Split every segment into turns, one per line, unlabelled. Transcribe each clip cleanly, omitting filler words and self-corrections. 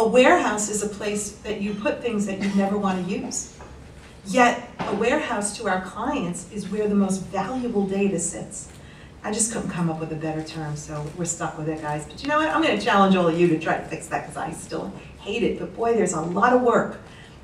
A warehouse is a place that you put things that you never want to use. Yet, a warehouse to our clients is where the most valuable data sits. I just couldn't come up with a better term, so we're stuck with it, guys. But you know what? I'm going to challenge all of you to try to fix that, because I still hate it. But boy, there's a lot of work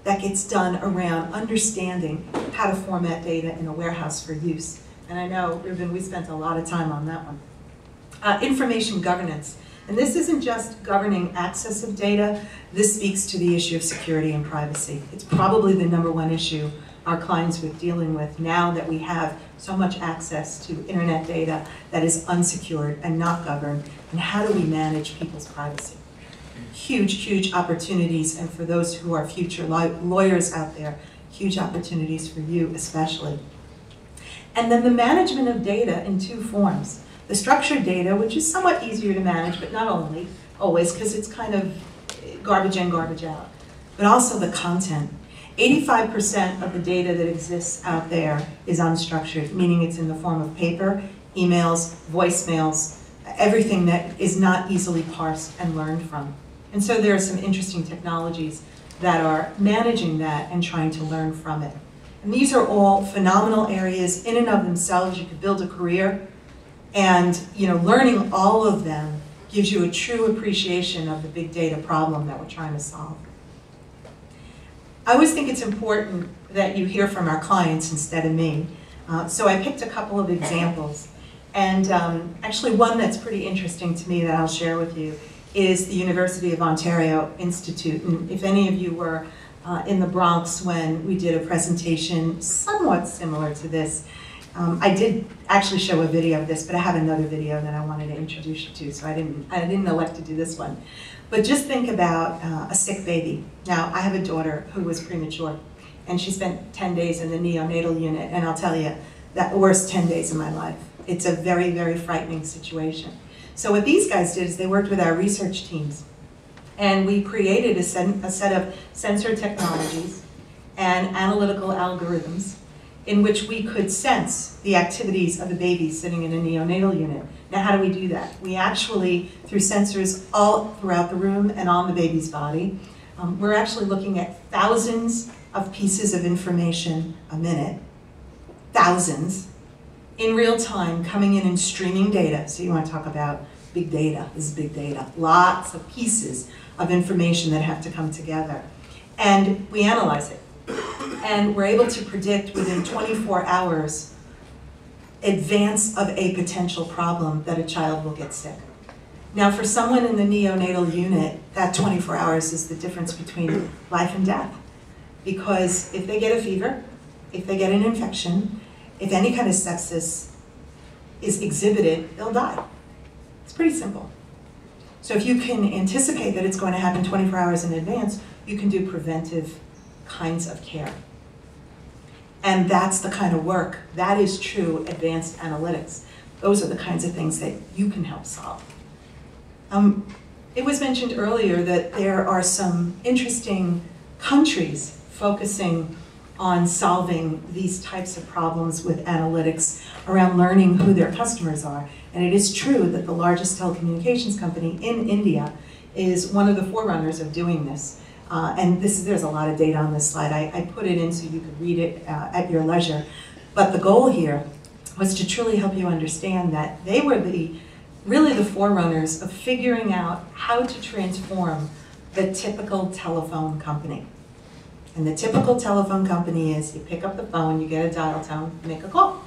that gets done around understanding how to format data in a warehouse for use. And I know, Ruben, we spent a lot of time on that one. Information governance. And this isn't just governing access of data. This speaks to the issue of security and privacy. It's probably the #1 issue our clients are dealing with now that we have so much access to internet data that is unsecured and not governed. And how do we manage people's privacy? Huge, huge opportunities, and for those who are future lawyers out there, huge opportunities for you especially. And then the management of data in 2 forms. The structured data, which is somewhat easier to manage, but not always, because it's kind of garbage in, garbage out, but also the content. 85% of the data that exists out there is unstructured, meaning it's in the form of paper, emails, voicemails, everything that is not easily parsed and learned from. And so there are some interesting technologies that are managing that and trying to learn from it. And these are all phenomenal areas in and of themselves. You could build a career, and learning all of them gives you a true appreciation of the big data problem that we're trying to solve. I always think it's important that you hear from our clients instead of me. So I picked a couple of examples. And actually one that's pretty interesting to me that I'll share with you is the University of Ontario Institute. And if any of you were in the Bronx when we did a presentation somewhat similar to this, I did actually show a video of this, but I have another video that I wanted to introduce you to, so I didn't elect to do this one. But just think about a sick baby. Now, I have a daughter who was premature, and she spent 10 days in the neonatal unit, and I'll tell you, that the worst 10 days of my life. It's a very, very frightening situation. So what these guys did is they worked with our research teams, and we created a set of sensor technologies and analytical algorithms in which we could sense the activities of a baby sitting in a neonatal unit. Now, how do we do that? We actually, through sensors all throughout the room and on the baby's body, we're actually looking at thousands of pieces of information a minute, thousands, in real time, coming in and streaming data. So you want to talk about big data. This is big data. Lots of pieces of information that have to come together. And we analyze it. And we're able to predict within 24 hours advance of a potential problem that a child will get sick. Now, for someone in the neonatal unit, that 24 hours is the difference between life and death. Because if they get a fever, if they get an infection, if any kind of sepsis is exhibited, they'll die. It's pretty simple. So if you can anticipate that it's going to happen 24 hours in advance, you can do preventive kinds of care. And that's the kind of work, that is true advanced analytics. Those are the kinds of things that you can help solve. It was mentioned earlier that there are some interesting countries focusing on solving these types of problems with analytics around learning who their customers are. And it is true that the largest telecommunications company in India is one of the forerunners of doing this. And there's a lot of data on this slide. I put it in so you could read it at your leisure. But the goal here was to truly help you understand that they were really the forerunners of figuring out how to transform the typical telephone company. And the typical telephone company is you pick up the phone, you get a dial tone, you make a call.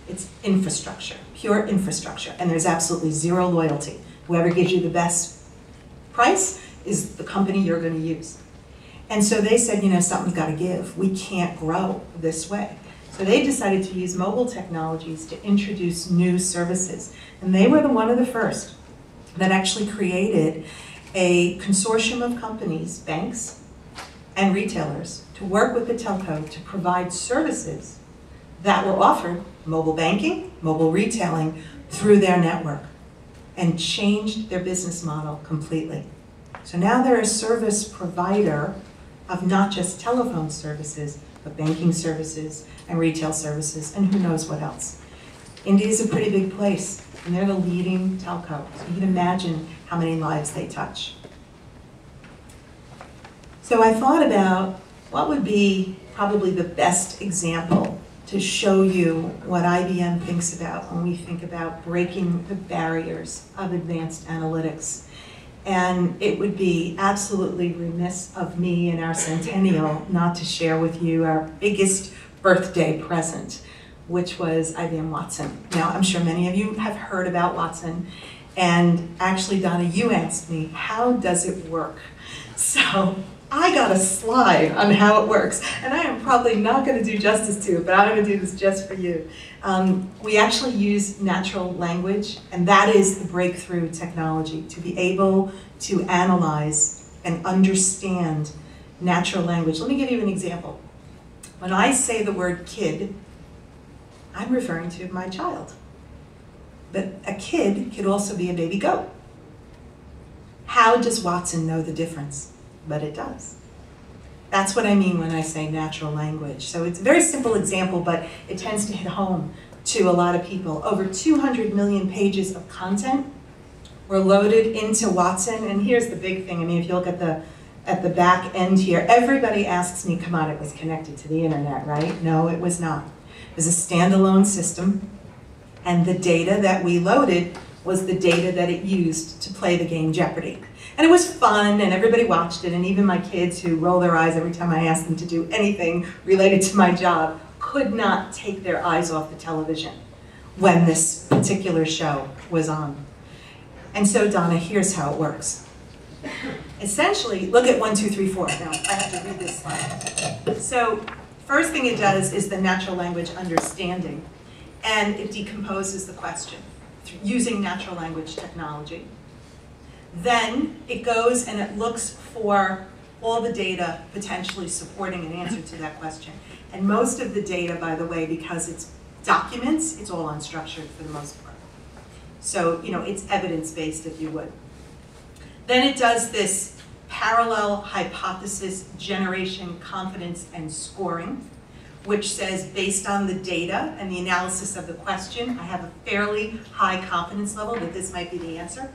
It's infrastructure, pure infrastructure, and there's absolutely zero loyalty. Whoever gives you the best price is the company you're going to use. And so they said, something's got to give. We can't grow this way. So they decided to use mobile technologies to introduce new services. And they were one of the first that actually created a consortium of companies, banks, and retailers to work with the telco to provide services that were offered, mobile banking, mobile retailing, through their network, and changed their business model completely. So now they're a service provider of not just telephone services, but banking services and retail services, and who knows what else. India is a pretty big place, and they're the leading telco. So you can imagine how many lives they touch. So I thought about what would be probably the best example to show you what IBM thinks about when we think about breaking the barriers of advanced analytics. And it would be absolutely remiss of me in our centennial not to share with you our biggest birthday present, which was IBM Watson. Now, I'm sure many of you have heard about Watson, and actually, Donna, you asked me, how does it work? So I got a slide on how it works, and I am probably not going to do justice to it, but I'm going to do this just for you. We actually use natural language, and that is the breakthrough technology, to be able to analyze and understand natural language. Let me give you an example. When I say the word kid, I'm referring to my child. But a kid could also be a baby goat. How does Watson know the difference? But it does. That's what I mean when I say natural language. So it's a very simple example, but it tends to hit home to a lot of people. Over 200 million pages of content were loaded into Watson, and here's the big thing. I mean, if you look at the back end here, everybody asks me, come on, it was connected to the internet, right? No, it was not. It was a standalone system, and the data that we loaded was the data that it used to play the game Jeopardy. And it was fun, and everybody watched it, and even my kids, who roll their eyes every time I ask them to do anything related to my job, could not take their eyes off the television when this particular show was on. And so, Donna, here's how it works. Essentially, look at 1, 2, 3, 4. Now, I have to read this slide. So, first thing it does is the natural language understanding, and it decomposes the question using natural language technology. Then it goes and it looks for all the data potentially supporting an answer to that question. And most of the data, by the way, because it's documents, it's all unstructured for the most part. So, you know, it's evidence-based, if you would. Then it does this parallel hypothesis generation, confidence, and scoring, which says, based on the data and the analysis of the question, I have a fairly high confidence level that this might be the answer.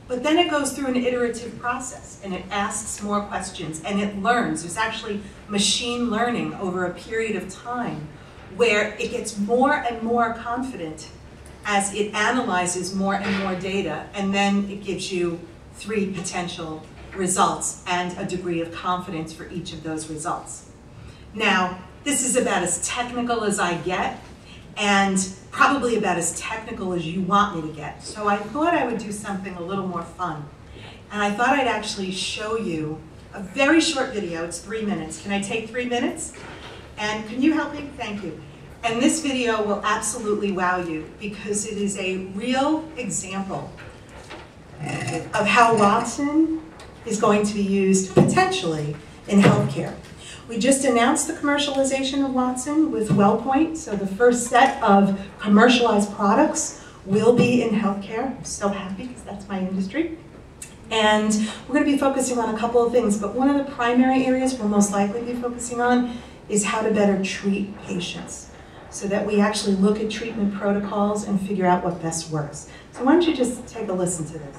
But then it goes through an iterative process, and it asks more questions, and it learns. There's actually machine learning over a period of time where it gets more and more confident as it analyzes more and more data, and then it gives you 3 potential results and a degree of confidence for each of those results. Now, this is about as technical as I get, and probably about as technical as you want me to get. So I thought I would do something a little more fun. And I thought I'd actually show you a very short video. It's 3 minutes. Can I take 3 minutes? And can you help me? Thank you. And this video will absolutely wow you, because it is a real example of how Watson is going to be used potentially in healthcare. We just announced the commercialization of Watson with WellPoint, so the first set of commercialized products will be in healthcare. I'm so happy, because that's my industry. And we're going to be focusing on a couple of things, but one of the primary areas we'll most likely be focusing on is how to better treat patients, so that we actually look at treatment protocols and figure out what best works. So why don't you just take a listen to this.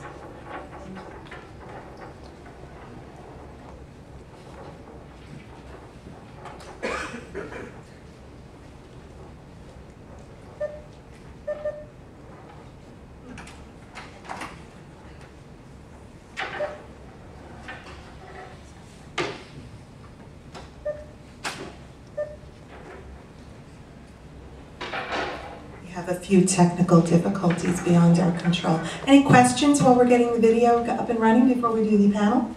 A few technical difficulties beyond our control. Any questions while we're getting the video up and running before we do the panel?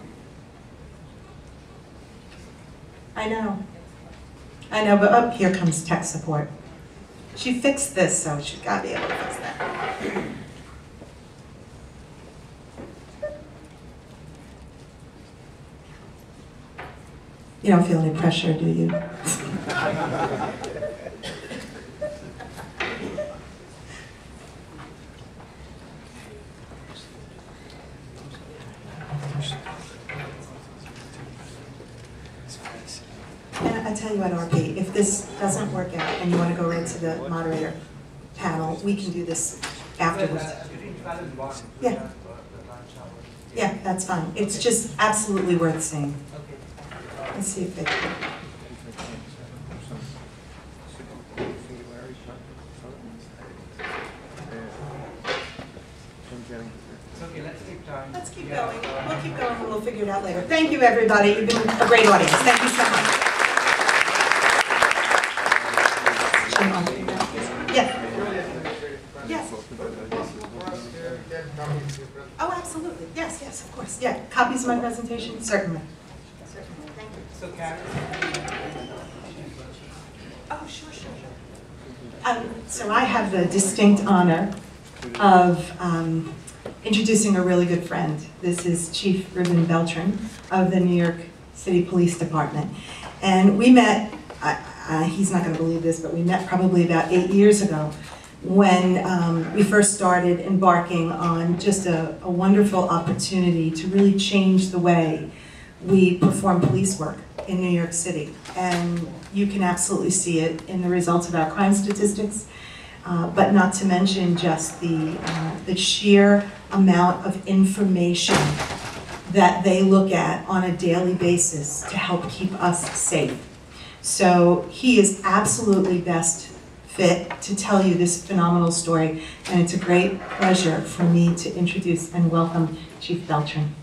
I know, but up here comes tech support. She fixed this, so she's got to be able to fix that. You don't feel any pressure, do you? And I tell you what, RP, if this doesn't work out and you want to go right to the moderator panel, we can do this afterwards. Yeah. Yeah, that's fine. It's just absolutely worth seeing. Let's see if they can.
Okay, let's keep going.
Let's keep going. We'll keep going and we'll figure it out later. Thank you, everybody. You've been a great audience. Thank you so much. Yes. Yes. Oh, absolutely. Yes, yes, of course. Yeah. Copies of my presentation? Certainly. Certainly. Thank you.
So, Karen?
Oh, sure, sure, sure. So I have the distinct honor of introducing a really good friend. This is Chief Ruben Beltran of the New York City Police Department. And we met, he's not going to believe this, but we met probably about 8 years ago when we first started embarking on just a wonderful opportunity to really change the way we perform police work in New York City. And you can absolutely see it in the results of our crime statistics, but not to mention just the sheer amount of information that they look at on a daily basis to help keep us safe. So he is absolutely best fit to tell you this phenomenal story, and it's a great pleasure for me to introduce and welcome Chief Beltran.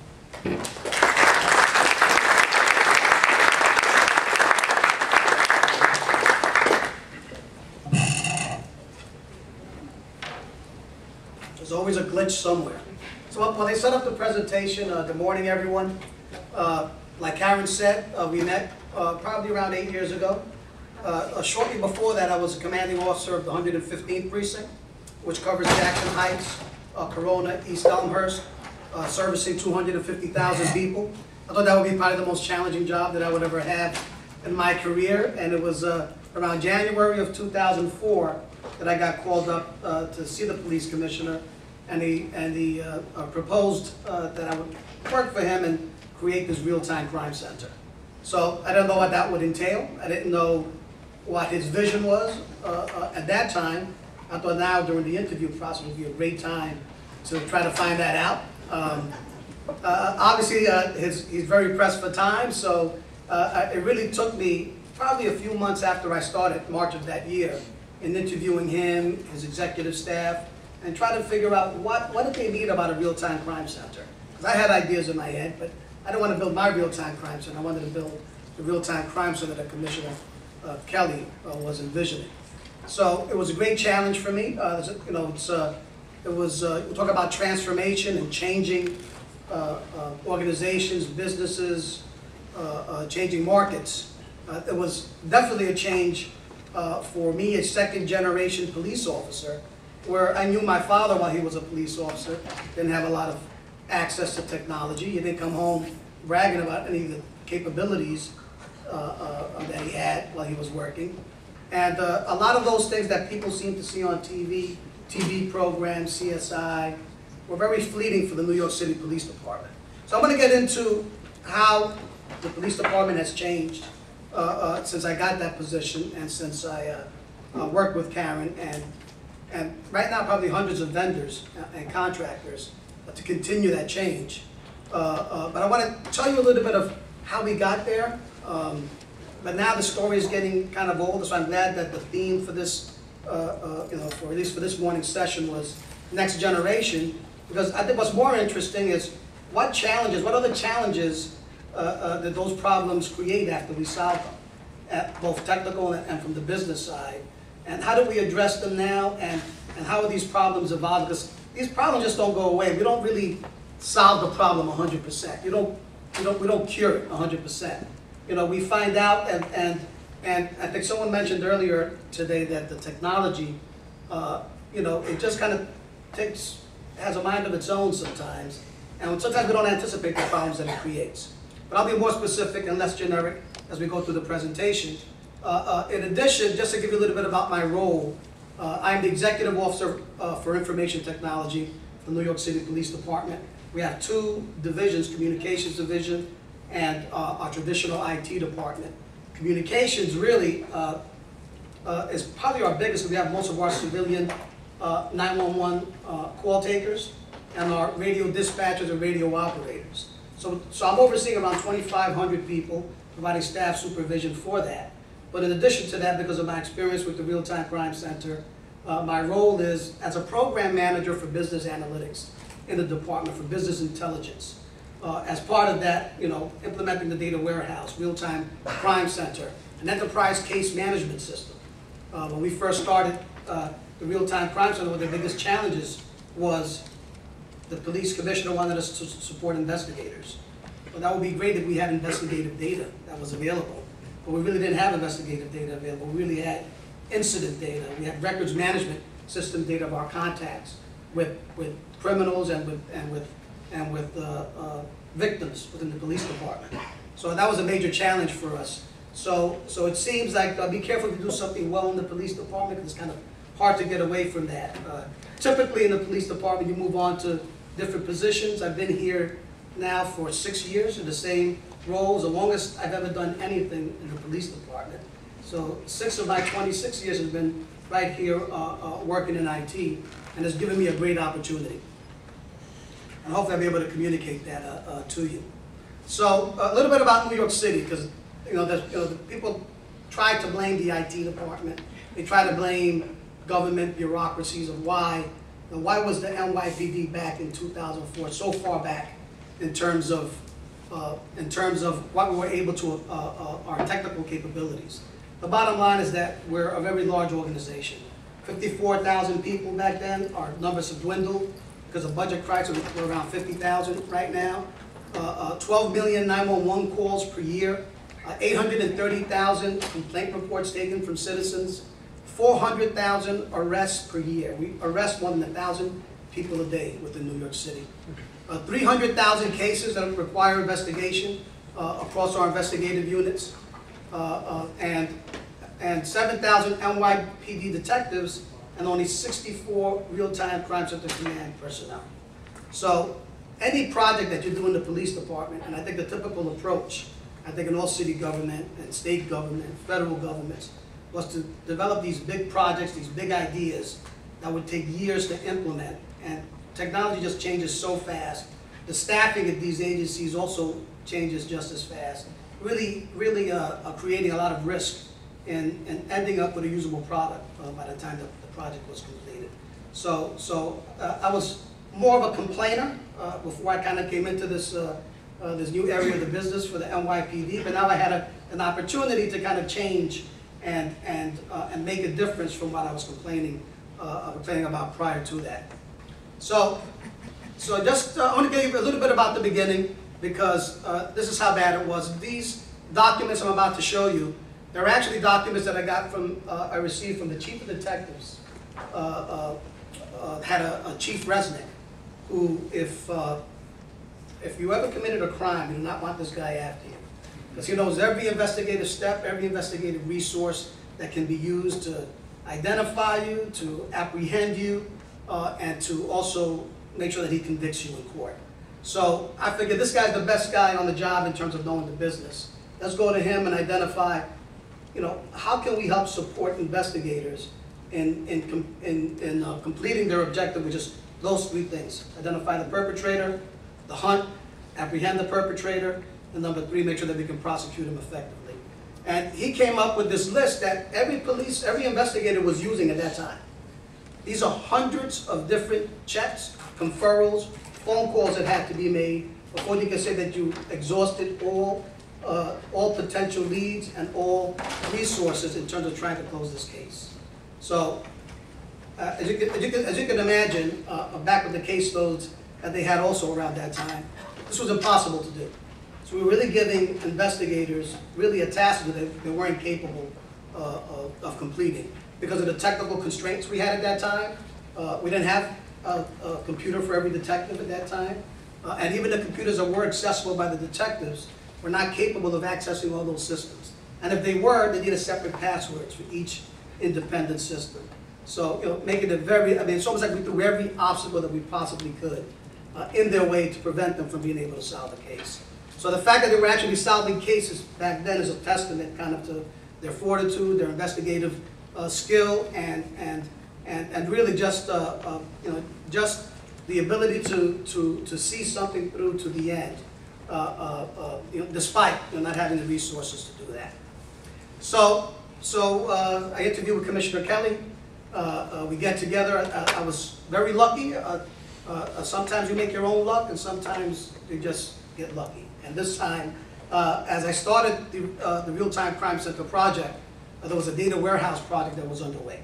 There's always a glitch somewhere. So when they set up the presentation, good morning everyone. Like Karen said, we met probably around 8 years ago. Shortly before that, I was a commanding officer of the 115th Precinct, which covers Jackson Heights, Corona, East Elmhurst, servicing 250,000 people. I thought that would be probably the most challenging job that I would ever have in my career, and it was around January of 2004 that I got called up to see the police commissioner, and he proposed that I would work for him and create this real-time crime center. So I didn't know what that would entail. I didn't know what his vision was at that time. I thought now during the interview process would be a great time to try to find that out. Obviously, he's very pressed for time, so it really took me probably a few months after I started, March of that year, in interviewing him, his executive staff, and try to figure out what did they need about a real-time crime center. Because I had ideas in my head, but I didn't want to build my real-time crime center. I wanted to build the real-time crime center that Commissioner Kelly was envisioning. So it was a great challenge for me. You know, we talk about transformation and changing organizations, businesses, changing markets. It was definitely a change for me, a second-generation police officer, where I knew my father while he was a police officer, didn't have a lot of access to technology. He didn't come home bragging about any of the capabilities that he had while he was working. And a lot of those things that people seem to see on TV programs, CSI, were very fleeting for the New York City Police Department. So I'm going to get into how the police department has changed since I got that position and since I worked with Karen, and right now probably hundreds of vendors and contractors to continue that change. But I want to tell you a little bit of how we got there. But now the story is getting kind of old, so I'm glad that the theme for this, for at least for this morning's session was next generation, because I think what's more interesting is what other challenges that those problems create after we solve them, at both technical and from the business side, and how do we address them now, and how are these problems evolving? Because these problems just don't go away. We don't really solve the problem 100%. We don't cure it 100%. You know, we find out, and I think someone mentioned earlier today that the technology, it just kind of has a mind of its own sometimes, and sometimes we don't anticipate the problems that it creates. But I'll be more specific and less generic as we go through the presentation. In addition, just to give you a little bit about my role, I'm the Executive Officer for Information Technology for the New York City Police Department. We have two divisions, Communications Division and our traditional IT department. Communications really is probably our biggest. We have most of our civilian 911 call takers and our radio dispatchers and radio operators. So I'm overseeing around 2,500 people, providing staff supervision for that. But in addition to that, because of my experience with the Real-Time Crime Center, my role is as a program manager for business analytics in the Department for Business Intelligence. As part of that, implementing the data warehouse, Real-Time Crime Center, an enterprise case management system. When we first started the Real-Time Crime Center, one of the biggest challenges was the police commissioner wanted us to support investigators. Well, that would be great if we had investigative data that was available. But we really didn't have investigative data available. We really had incident data. We had records management system data of our contacts with criminals and with victims within the police department. So that was a major challenge for us. So it seems like be careful to do something well in the police department, because it's kind of hard to get away from that. Typically in the police department, you move on to different positions. I've been here now for 6 years in the same roles, the longest I've ever done anything in the police department. So 6 of my 26 years has been right here working in IT, and it's given me a great opportunity. And hopefully I'll be able to communicate that to you. So a little bit about New York City, because the people try to blame the IT department. They try to blame government bureaucracies of why was the NYPD back in 2004 so far back in terms of what we were able to our technical capabilities. The bottom line is that we're a very large organization. 54,000 people back then. Our numbers have dwindled because of budget crisis. We're around 50,000 right now. 12 million 911 calls per year. 830,000 complaint reports taken from citizens. 400,000 arrests per year. We arrest more than 1,000 people a day within New York City. 300,000 cases that require investigation across our investigative units, and 7,000 NYPD detectives, and only 64 real-time crime center command personnel. So any project that you do in the police department, and I think the typical approach, I think in all city government and state government, federal governments, was to develop these big projects, these big ideas that would take years to implement. And technology just changes so fast. The staffing at these agencies also changes just as fast. Really creating a lot of risk and ending up with a usable product by the time the project was completed. So I was more of a complainer before I kind of came into this this new area of the business for the NYPD, but now I had an opportunity to kind of change and make a difference from what I was complaining about prior to that. So just I want to give you a little bit about the beginning, because this is how bad it was. These documents I'm about to show you, they're actually documents that I received from the chief of detectives. Had a chief Resnick, who if you ever committed a crime, you do not want this guy after you, because he knows every investigative step, every investigative resource that can be used to identify you, to apprehend you, and to also make sure that he convicts you in court. So I figured this guy's the best guy on the job in terms of knowing the business. Let's go to him and identify, how can we help support investigators in completing their objective, which is those three things: identify the perpetrator, the hunt, apprehend the perpetrator, and number three, make sure that we can prosecute him effectively. And he came up with this list that every investigator was using at that time. These are hundreds of different checks, conferrals, phone calls that had to be made before you can say that you exhausted all potential leads and all resources in terms of trying to close this case. So, as you can imagine, back with the caseloads that they had also around that time, this was impossible to do. So we were really giving investigators really a task that they weren't capable of completing because of the technical constraints we had at that time. We didn't have a computer for every detective at that time. And even the computers that were accessible by the detectives were not capable of accessing all those systems. And if they were, they needed separate passwords for each independent system. So, making it it's almost like we threw every obstacle that we possibly could in their way to prevent them from being able to solve the case. So the fact that they were actually solving cases back then is a testament kind of to their fortitude, their investigative skill, and really just just the ability to see something through to the end despite not having the resources to do that. So I interviewed with Commissioner Kelly. We get together. I was very lucky. Sometimes you make your own luck, and sometimes you just get lucky. And this time, as I started the Real-Time Crime Center project, there was a data warehouse project that was underway.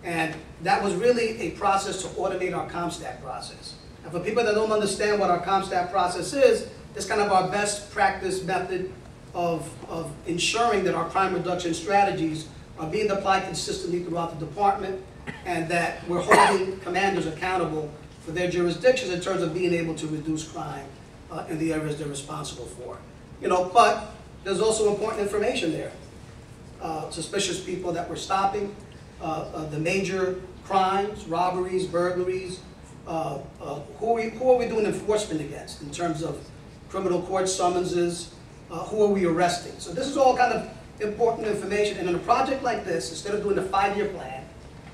And that was really a process to automate our CompStat process. And for people that don't understand what our CompStat process is, it's kind of our best practice method of ensuring that our crime reduction strategies are being applied consistently throughout the department, and that we're holding commanders accountable for their jurisdictions in terms of being able to reduce crime in the areas they're responsible for. But there's also important information there. Suspicious people that we're stopping, the major crimes, robberies, burglaries, who are we doing enforcement against in terms of criminal court summonses, who are we arresting? So this is all kind of important information, and in a project like this, instead of doing a 5-year plan,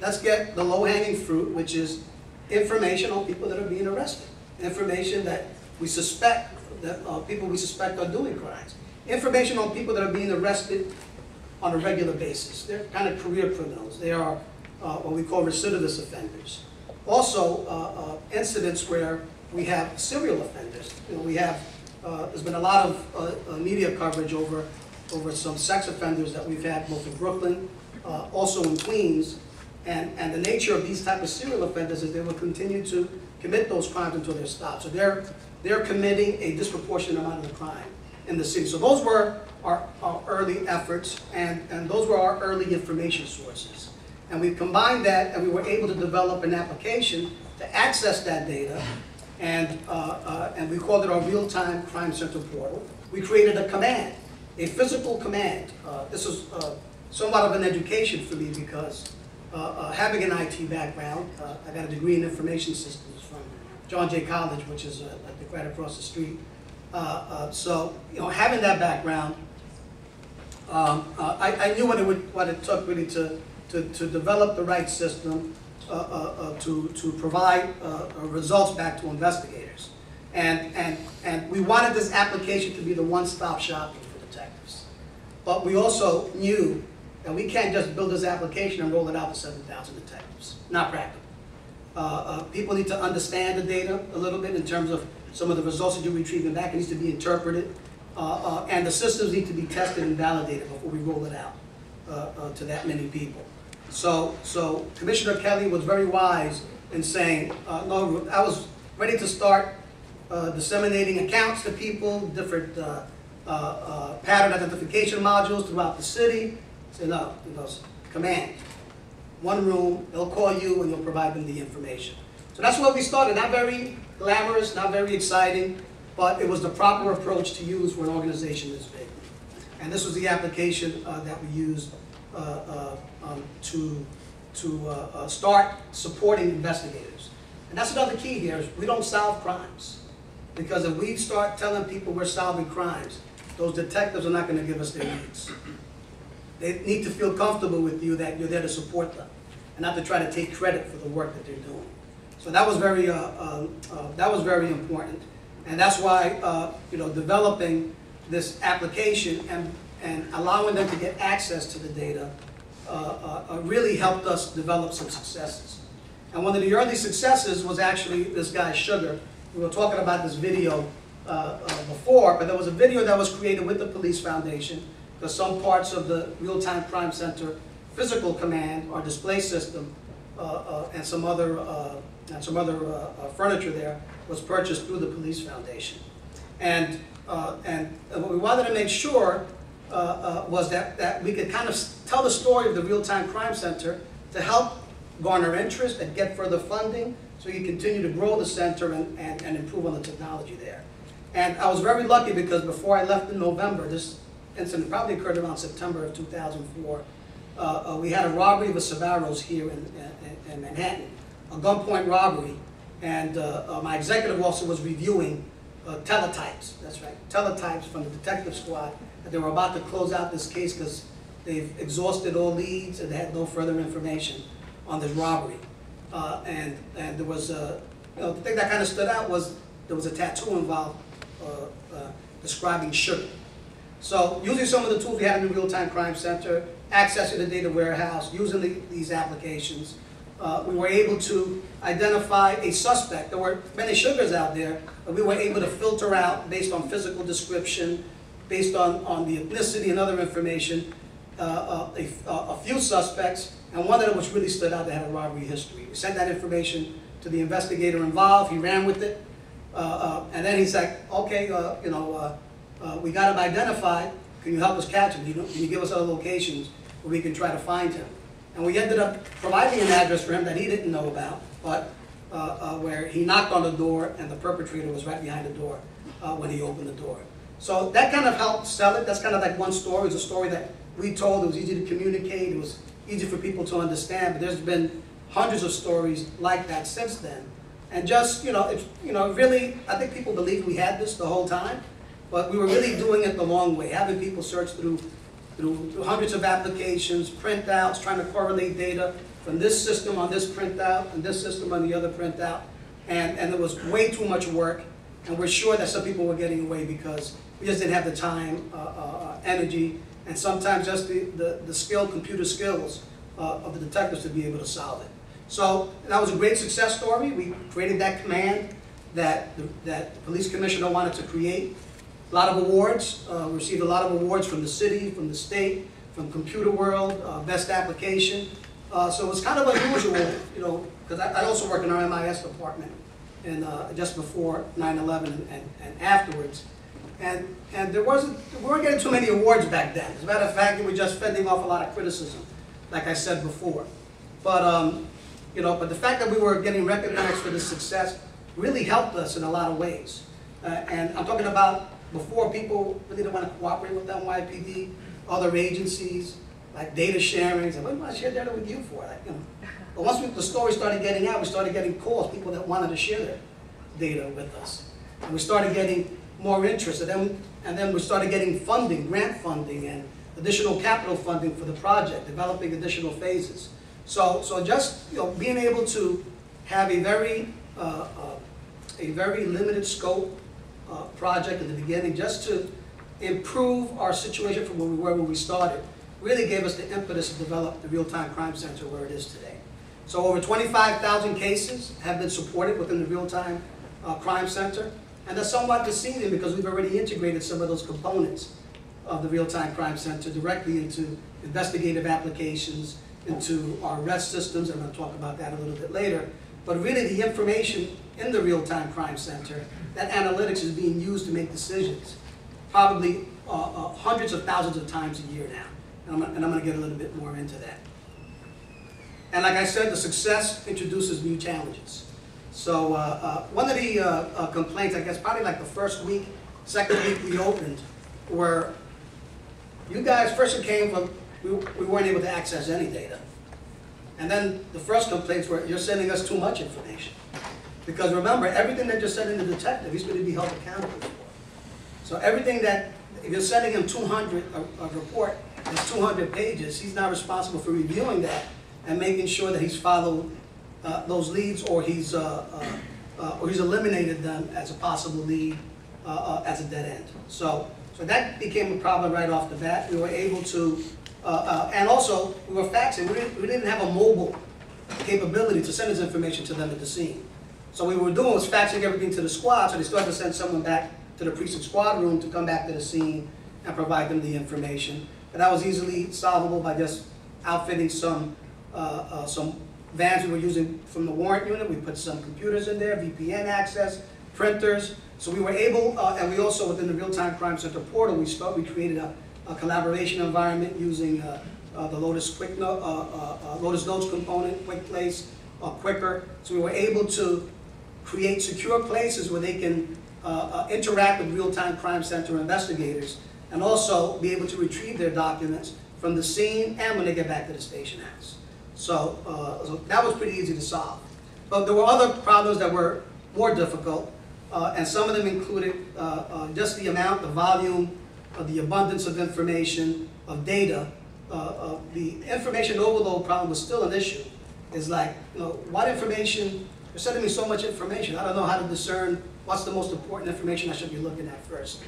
let's get the low-hanging fruit, which is information on people that are being arrested, information that we suspect, that people we suspect are doing crimes, information on people that are being arrested on a regular basis. They're kind of career criminals. They are what we call recidivist offenders. Also, incidents where we have serial offenders. We have, there's been a lot of media coverage over some sex offenders that we've had both in Brooklyn, also in Queens, and the nature of these type of serial offenders is they will continue to commit those crimes until they're stopped. So they're committing a disproportionate amount of the crime in the city. So those were our early efforts, and those were our early information sources. And we combined that, and we were able to develop an application to access that data, and we called it our Real-Time Crime Center portal. We created a command, a physical command. This was somewhat of an education for me because having an IT background, I got a degree in information systems from John Jay College, which is right across the street. So having that background, I knew what it took really to develop the right system to provide results back to investigators, and we wanted this application to be the one-stop shopping for detectives. But we also knew that we can't just build this application and roll it out to 7,000 detectives. Not practical. People need to understand the data a little bit in terms of some of the results that you're retrieving back. It needs to be interpreted, and the systems need to be tested and validated before we roll it out to that many people. So Commissioner Kelly was very wise in saying, no, I was ready to start disseminating accounts to people, different pattern identification modules throughout the city. Say, no, he goes, command. One room, they'll call you and you'll provide them the information. So that's where we started. Not very glamorous, not very exciting, but it was the proper approach to use for an organization this big. And this was the application that we used to start supporting investigators. And that's another key here, is we don't solve crimes. Because if we start telling people we're solving crimes, those detectives are not going to give us their leads. They need to feel comfortable with you that you're there to support them, and not to try to take credit for the work that they're doing. So that was very important, and that's why developing this application and allowing them to get access to the data really helped us develop some successes. And one of the early successes was actually this guy Sugar. We were talking about this video before, but there was a video that was created with the Police Foundation, because some parts of the Real-Time Crime Center physical command, our display system, and some other furniture there was purchased through the Police Foundation. And what we wanted to make sure was that we could kind of tell the story of the Real-Time Crime Center to help garner interest and get further funding so you continue to grow the center and improve on the technology there. And I was very lucky because before I left in November, this incident probably occurred around September of 2004. We had a robbery of a Sbarro's here in Manhattan, a gunpoint robbery, and my executive officer was reviewing teletypes, that's right, teletypes from the detective squad, that they were about to close out this case because they've exhausted all leads and they had no further information on this robbery. And there was, the thing that kind of stood out was there was a tattoo involved describing sugar. So using some of the tools we had in the Real-Time Crime Center, accessing the data warehouse, using these applications, we were able to identify a suspect. There were many sugars out there, but we were able to filter out based on physical description, based on the ethnicity and other information, a few suspects, and one of them which really stood out that had a robbery history. We sent that information to the investigator involved. He ran with it, and then he's like, okay, we got him identified. Can you help us catch him? Can you give us other locations where we can try to find him? And we ended up providing an address for him that he didn't know about, but where he knocked on the door and the perpetrator was right behind the door when he opened the door. So that kind of helped sell it. That's kind of like one story. It's a story that we told. It was easy to communicate. It was easy for people to understand. But there's been hundreds of stories like that since then. And just, really, I think people believed we had this the whole time, but we were really doing it the long way, having people search through hundreds of applications, printouts, trying to correlate data from this system on this printout and this system on the other printout. And there was way too much work. And we're sure that some people were getting away because we just didn't have the time, energy, and sometimes just the computer skills of the detectives to be able to solve it. So that was a great success story. We created that command that the police commissioner wanted to create. A lot of awards. We received a lot of awards from the city, from the state, from Computer World, Best Application. So it was kind of unusual, because I also work in our MIS department, and just before 9/11 and afterwards. And we weren't getting too many awards back then. As a matter of fact, we were just fending off a lot of criticism, like I said before. But but the fact that we were getting recognized for this success really helped us in a lot of ways. And I'm talking about before people really didn't want to cooperate with NYPD, other agencies, like data sharing. What do you want to share data with you for? But once the story started getting out, we started getting calls, people that wanted to share their data with us. And we started getting more interest. And then we started getting funding, grant funding, and additional capital funding for the project, developing additional phases. So just being able to have a very limited scope project at the beginning, just to improve our situation from where we were when we started, really gave us the impetus to develop the Real-Time Crime Center where it is today. So over 25,000 cases have been supported within the Real-Time Crime Center, and that's somewhat deceiving because we've already integrated some of those components of the Real-Time Crime Center directly into investigative applications, into our arrest systems, and I'm going to talk about that a little bit later. But really the information in the Real-Time Crime Center, that analytics is being used to make decisions, probably hundreds of thousands of times a year now. And I'm going to get a little bit more into that. And like I said, the success introduces new challenges. So one of the complaints, I guess probably like the first week, second week we opened, were you guys, first it came from, we weren't able to access any data. And then the first complaints were, you're sending us too much information. Because remember, everything that you're sending the detective, he's going to be held accountable for. So everything that, if you're sending him a report that's 200 pages, he's not responsible for reviewing that and making sure that he's followed those leads, or he's eliminated them as a possible lead, as a dead end. So that became a problem right off the bat. We were able to, and also we were faxing. We didn't have a mobile capability to send this information to them at the scene. So what we were doing was faxing everything to the squad, so they started to send someone back to the precinct squad room to come back to the scene and provide them the information. And that was easily solvable by just outfitting some vans we were using from the warrant unit. We put some computers in there, VPN access, printers. So we were able, and we also, within the Real-Time Crime Center portal, we created a collaboration environment using the Lotus Lotus Notes component, Quick Place, Quicker. So we were able to create secure places where they can interact with Real-Time Crime Center investigators, and also be able to retrieve their documents from the scene and when they get back to the station house. So that was pretty easy to solve. But there were other problems that were more difficult, and some of them included just the amount, the volume, the abundance of information, of data. The information overload problem was still an issue. It's like, what information, you're sending me so much information, I don't know how to discern what's the most important information I should be looking at first.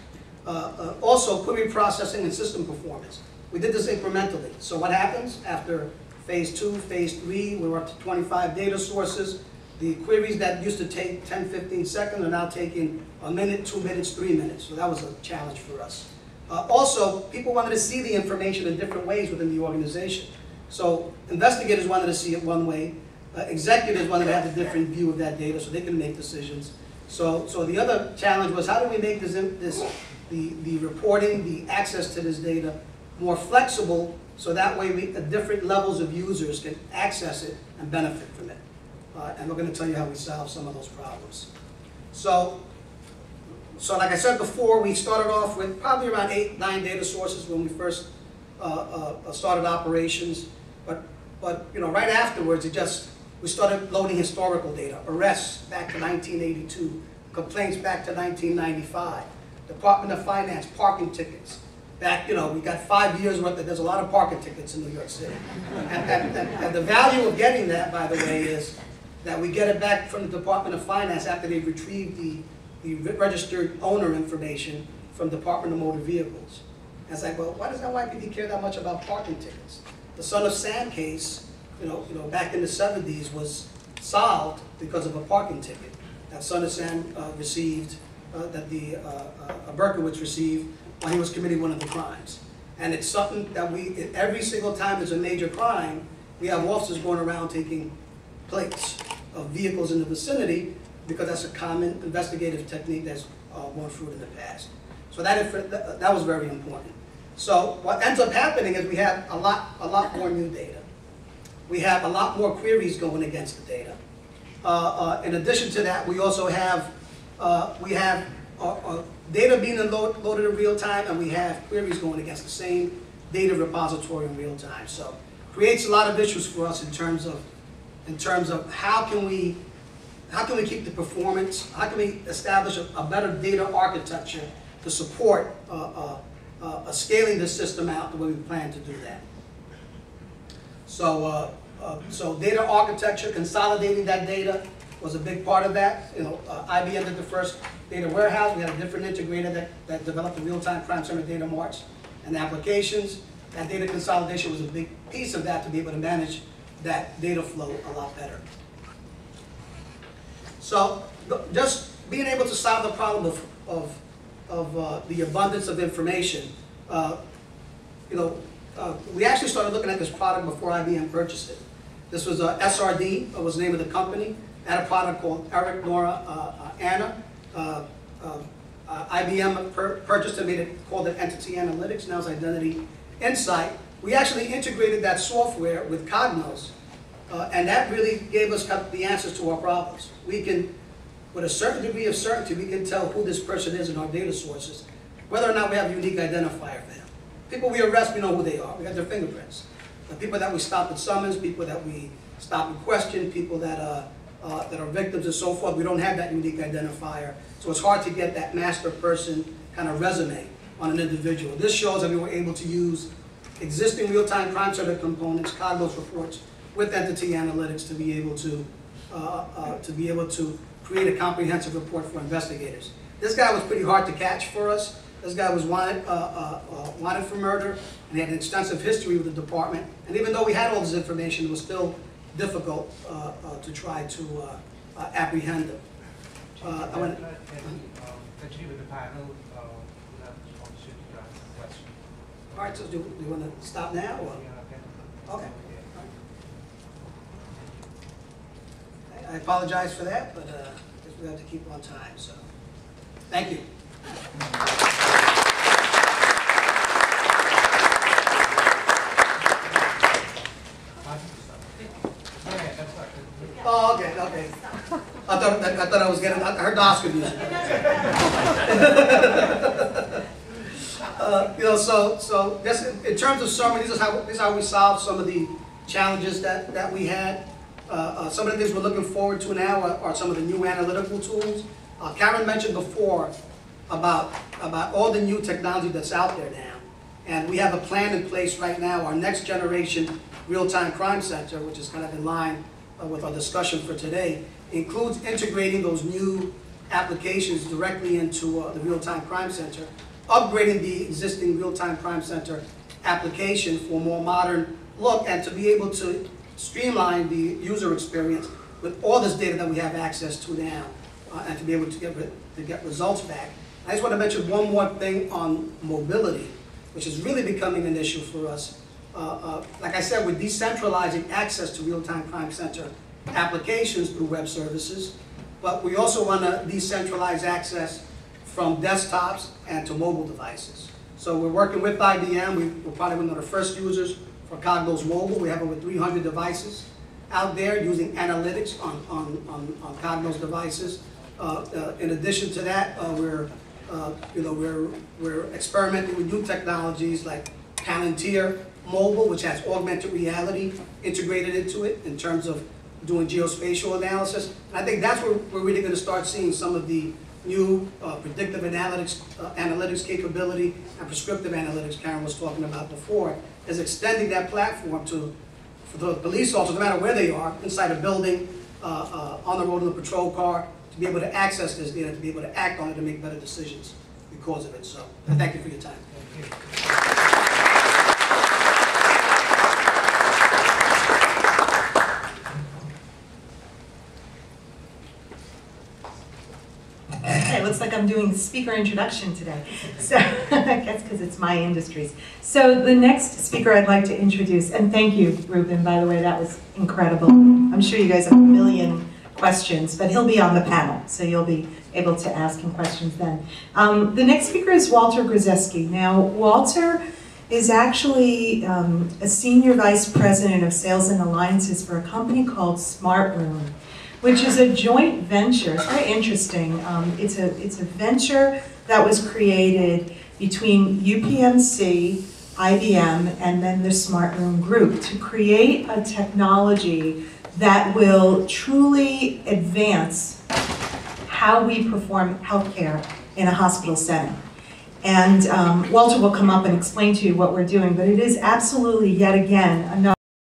Also, query processing and system performance. We did this incrementally. So what happens after phase 2, phase 3, we're up to 25 data sources. The queries that used to take 10, 15 seconds are now taking a minute, 2 minutes, 3 minutes. So that was a challenge for us. Also, people wanted to see the information in different ways within the organization. So investigators wanted to see it one way. Executives wanted to have a different view of that data so they can make decisions. So the other challenge was, how do we make the reporting, the access to this data more flexible so that way different levels of users can access it and benefit from it. And we're going to tell you how we solve some of those problems. So like I said before, we started off with probably around 8, 9 data sources when we first started operations. But right afterwards, we started loading historical data, arrests back to 1982, complaints back to 1995, Department of Finance parking tickets. Back, we got 5 years worth there's a lot of parking tickets in New York City. And the value of getting that, by the way, is that we get it back from the Department of Finance after they've retrieved the registered owner information from Department of Motor Vehicles. And it's like, well, why does NYPD care that much about parking tickets? The Son of Sam case, back in the 70s was solved because of a parking ticket that Son of Sam received, that the Berkowitz received when he was committing one of the crimes. And it's something that every single time there's a major crime, we have officers going around taking plates of vehicles in the vicinity because that's a common investigative technique that's borne fruit in the past. So that was very important. So what ends up happening is we have a lot more new data. We have a lot more queries going against the data. In addition to that, we also have data being loaded in real time, and we have queries going against the same data repository in real time. So creates a lot of issues for us in terms of how can we keep the performance, how can we establish a better data architecture to support scaling the system out the way we plan to do that. So data architecture, consolidating that data was a big part of that. IBM did the first data warehouse. We had a different integrator that developed the real-time crime center data marts and applications. That data consolidation was a big piece of that to be able to manage that data flow a lot better. So just being able to solve the problem of the abundance of information, we actually started looking at this product before IBM purchased it. This was SRD, was the name of the company. Had a product called Eric, Nora, Anna. IBM purchased it, called it Entity Analytics, now it's Identity Insight. We actually integrated that software with Cognos, and that really gave us the answers to our problems. We can, with a certain degree of certainty, we can tell who this person is in our data sources, whether or not we have a unique identifier for them. People we arrest, we know who they are. We got their fingerprints. The people that we stop at summons, people that we stop and question, people that are victims and so forth, we don't have that unique identifier. So it's hard to get that master person kind of resume on an individual. This shows that we were able to use existing real-time crime center components, Cognos reports, with Entity Analytics to be able to create a comprehensive report for investigators. This guy was pretty hard to catch for us. This guy was wanted for murder, and he had an extensive history with the department. And even though we had all this information, it was still difficult to try to apprehend him.
Continue with the panel. We'll have the opportunity to ask a question.
All right, so do you want to stop now? Or? Okay. I apologize for that, but we have to keep on time. So, thank you. Oh, okay, okay. I thought I was getting, I heard the Oscar music. So just in terms of summary, this is how we solved some of the challenges that we had. Some of the things we're looking forward to now are some of the new analytical tools. Karen mentioned before about all the new technology that's out there now. And we have a plan in place right now, our next generation real-time crime center, which is kind of in line with our discussion for today, includes integrating those new applications directly into the Real-Time Crime Center, upgrading the existing Real-Time Crime Center application for a more modern look, and to be able to streamline the user experience with all this data that we have access to now, and to be able to get results back. I just want to mention one more thing on mobility, which is really becoming an issue for us. Like I said, we're decentralizing access to Real-Time Crime Center applications through web services, but we also want to decentralize access from desktops and to mobile devices. So we're working with IBM. We're probably one of the first users for Cognos Mobile. We have over 300 devices out there using analytics on Cognos devices. In addition to that, we're experimenting with new technologies like Palantir Mobile, which has augmented reality integrated into it in terms of doing geospatial analysis. And I think that's where we're really going to start seeing some of the new predictive analytics capability and prescriptive analytics Karen was talking about before, is extending that platform for the police officers, no matter where they are, inside a building, on the road in a patrol car, to be able to access this data, to be able to act on it and make better decisions because of it. So I thank you for your time.
Thank you.
Okay, looks like I'm doing speaker introduction today. So I guess because it's my industries. So the next speaker I'd like to introduce, and thank you, Ruben, by the way, that was incredible. I'm sure you guys have a million questions, but he'll be on the panel, so you'll be able to ask him questions then. The next speaker is Walter Grzeski. Now, Walter is actually a senior vice president of sales and alliances for a company called SmartRoom, which is a joint venture. It's very interesting. It's a venture that was created between UPMC, IBM, and then the SmartRoom group to create a technology that will truly advance how we perform healthcare in a hospital setting. And Walter will come up and explain to you what we're doing, but it is absolutely, yet again, another